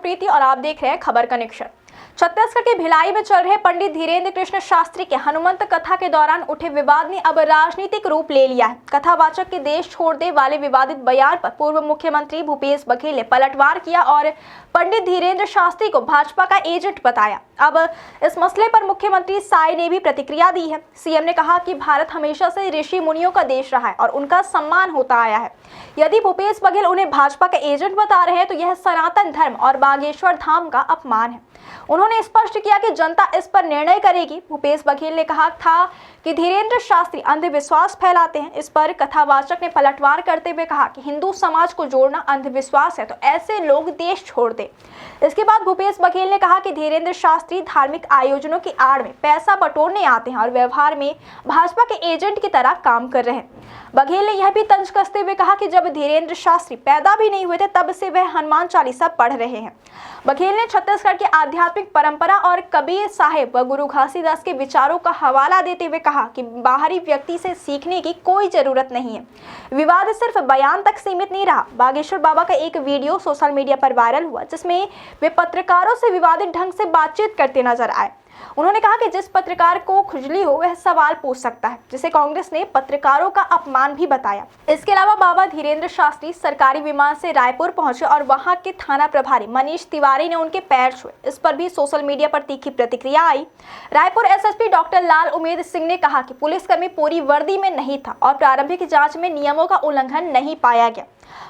प्रीति और आप देख रहे हैं खबर कनेक्शन। छत्तीसगढ़ के भिलाई में चल रहे पंडित धीरेन्द्र कृष्ण शास्त्री के हनुमंत कथा के दौरान उठे विवाद ने अब राजनीतिक रूप ले लिया है। कथावाचक के देश छोड़ दे वाले विवादित बयान पर पूर्व मुख्यमंत्री भूपेश बघेल ने पलटवार किया और पंडित धीरेन्द्र शास्त्री को भाजपा का एजेंट बताया। अब इस मसले पर मुख्यमंत्री साय ने भी प्रतिक्रिया दी है। सीएम ने कहा कि भारत हमेशा से ऋषि मुनियों का देश रहा है और उनका सम्मान होता आया है। यदि भूपेश बघेल उन्हें भाजपा का एजेंट बता रहे हैं तो यह सनातन धर्म और बागेश्वर धाम का अपमान है। उन्होंने स्पष्ट किया कि जनता इस पर निर्णय करेगी। भूपेश बघेल ने कहा था कि धीरेन्द्र शास्त्री अंधविश्वास फैलाते हैं। इस पर कथावाचक ने पलटवार करते हुए कहा कि हिंदू समाज को जोड़ना अंधविश्वास है तो ऐसे लोग देश छोड़ दे। इसके बाद भूपेश बघेल ने कहा कि धीरेन्द्र शास्त्री धार्मिक आयोजनों की आड़ में पैसा बटोरने आते हैं और व्यवहार में भाजपा के एजेंट की तरह काम कर रहे हैं। बघेल ने यह भी तंज कसते हुए कहा कि जब धीरेन्द्र शास्त्री पैदा भी नहीं हुए थे तब से वह हनुमान चालीसा पढ़ रहे हैं। बघेल ने छत्तीसगढ़ की आध्यात्मिक परंपरा और कबीर साहिब व गुरु घासीदास के विचारों का हवाला देते हुए कहा कि बाहरी व्यक्ति से सीखने की कोई जरूरत नहीं है। विवाद सिर्फ बयान तक सीमित नहीं रहा। बागेश्वर बाबा का एक वीडियो सोशल मीडिया पर वायरल हुआ जिसमें वे पत्रकारों से विवादित ढंग से बातचीत करते नजर आए। उन्होंने कहा कि जिस पत्रकार को खुजली हो वह सवाल पूछ सकता है, जिसे कांग्रेस ने पत्रकारों का अपमान भी बताया। इसके अलावा बाबा धीरेन्द्र शास्त्री सरकारी विमान से रायपुर पहुंचे और वहां के थाना प्रभारी मनीष तिवारी ने उनके पैर छुए। इस पर भी सोशल मीडिया पर तीखी प्रतिक्रिया आई। रायपुर एसएसपी डॉक्टर लाल उमेद सिंह ने कहा कि पुलिसकर्मी पूरी वर्दी में नहीं था और प्रारंभिक जांच में नियमों का उल्लंघन नहीं पाया गया।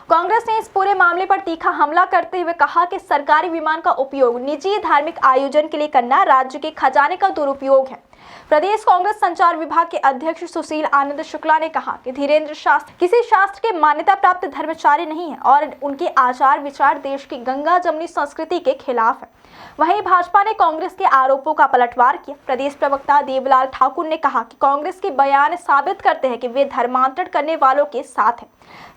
कांग्रेस ने इस पूरे मामले पर तीखा हमला करते हुए कहा कि सरकारी विमान का उपयोग निजी धार्मिक आयोजन के लिए करना राज्य के खजाने का दुरुपयोग है। प्रदेश कांग्रेस संचार विभाग के अध्यक्ष सुशील आनंद शुक्ला ने कहा कि धीरेन्द्र शास्त्री किसी शास्त्र के मान्यता प्राप्त धर्मचारी नहीं है और उनके आचार विचार देश की गंगा जमनी संस्कृति के खिलाफ है। वहीं भाजपा ने कांग्रेस के आरोपों का पलटवार किया। प्रदेश प्रवक्ता देवलाल ठाकुर ने कहा कि कांग्रेस के बयान साबित करते हैं कि वे धर्मांतरण करने वालों के साथ है,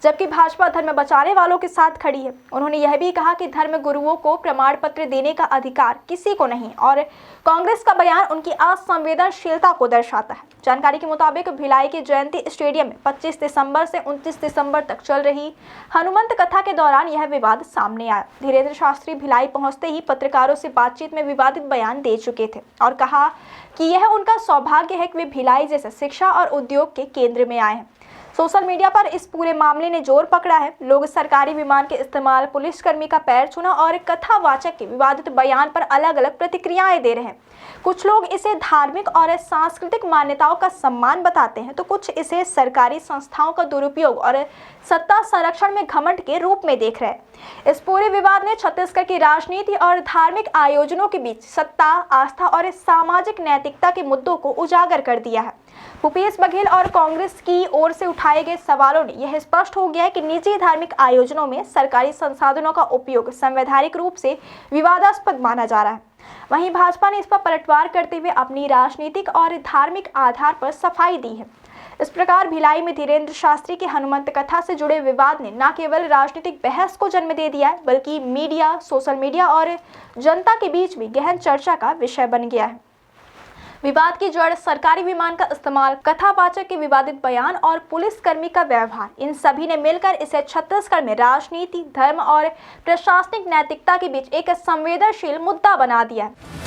जबकि भाजपा धर्म बचाने वालों के साथ खड़ी है। उन्होंने यह भी कहा कि धर्म गुरुओं को प्रमाण पत्र देने का अधिकार किसी को नहीं और कांग्रेस का बयान उनकी असंवेदनशीलता को दर्शाता है। जानकारी के मुताबिक भिलाई के जयंती स्टेडियम में 25 दिसंबर से 29 दिसंबर तक चल रही हनुमंत कथा के दौरान यह विवाद सामने आया। धीरेन्द्र शास्त्री भिलाई पहुंचते ही पत्रकारों से बातचीत में विवादित बयान दे चुके थे और कहा कि यह उनका सौभाग्य है कि वे भिलाई जैसे शिक्षा और उद्योग के केंद्र में आए हैं। सोशल मीडिया पर इस पूरे मामले ने जोर पकड़ा है। लोग सरकारी विमान के इस्तेमाल, पुलिसकर्मी का पैर छूना और कथावाचक के विवादित बयान पर अलग अलग प्रतिक्रियाएं दे रहे हैं। कुछ लोग इसे धार्मिक और सांस्कृतिक मान्यताओं का सम्मान बताते हैं तो कुछ इसे सरकारी संस्थाओं का दुरुपयोग और सत्ता संरक्षण में घमंड के रूप में देख रहे हैं। इस पूरे विवाद ने छत्तीसगढ़ की राजनीति और धार्मिक आयोजनों के बीच सत्ता, आस्था और सामाजिक नैतिकता के मुद्दों को उजागर कर दिया है। भूपेश बघेल और कांग्रेस की ओर से उठाए गए सवालों ने यह स्पष्ट हो गया है कि निजी धार्मिक आयोजनों में सरकारी संसाधनों का उपयोग संवैधानिक रूप से विवादास्पद माना जा रहा है। वहीं भाजपा ने इस पर पलटवार करते हुए अपनी राजनीतिक और धार्मिक आधार पर सफाई दी है। इस प्रकार भिलाई में धीरेन्द्र शास्त्री की हनुमंत कथा से जुड़े विवाद ने न केवल राजनीतिक बहस को जन्म दे दिया है बल्कि मीडिया, सोशल मीडिया और जनता के बीच भी गहन चर्चा का विषय बन गया है। विवाद की जड़ सरकारी विमान का इस्तेमाल, कथावाचक के विवादित बयान और पुलिसकर्मी का व्यवहार, इन सभी ने मिलकर इसे छत्तीसगढ़ में राजनीति, धर्म और प्रशासनिक नैतिकता के बीच एक संवेदनशील मुद्दा बना दिया है।